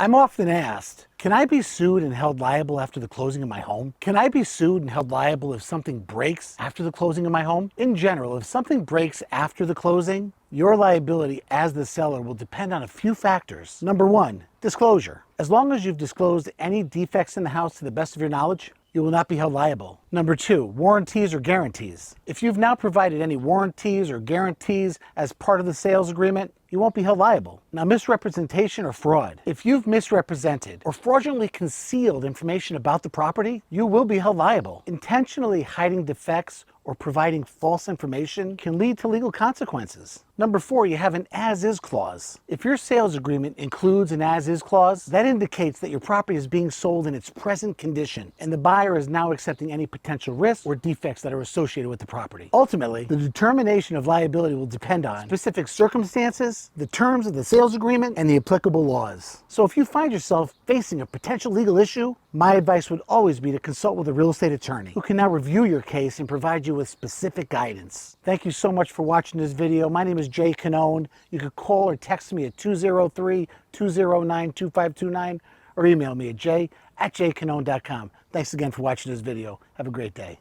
I'm often asked, can I be sued and held liable after the closing of my home? Can I be sued and held liable if something breaks after the closing of my home? In general, if something breaks after the closing, your liability as the seller will depend on a few factors. Number one, disclosure. As long as you've disclosed any defects in the house to the best of your knowledge, you will not be held liable. Number two, warranties or guarantees. If you've now provided any warranties or guarantees as part of the sales agreement, you won't be held liable. Now, misrepresentation or fraud. If you've misrepresented or fraudulently concealed information about the property, you will be held liable. Intentionally hiding defects or providing false information can lead to legal consequences. Number four, you have an as-is clause. If your sales agreement includes an as-is clause, that indicates that your property is being sold in its present condition, and the buyer is now accepting any potential risks or defects that are associated with the property. Ultimately, the determination of liability will depend on specific circumstances, the terms of the sales agreement, and the applicable laws. So if you find yourself facing a potential legal issue, my advice would always be to consult with a real estate attorney who can now review your case and provide you with specific guidance. Thank you so much for watching this video. My name is Jay Cannone. You can call or text me at 203-209-2529 or email me at jay@jaycannone.com. Thanks again for watching this video. Have a great day.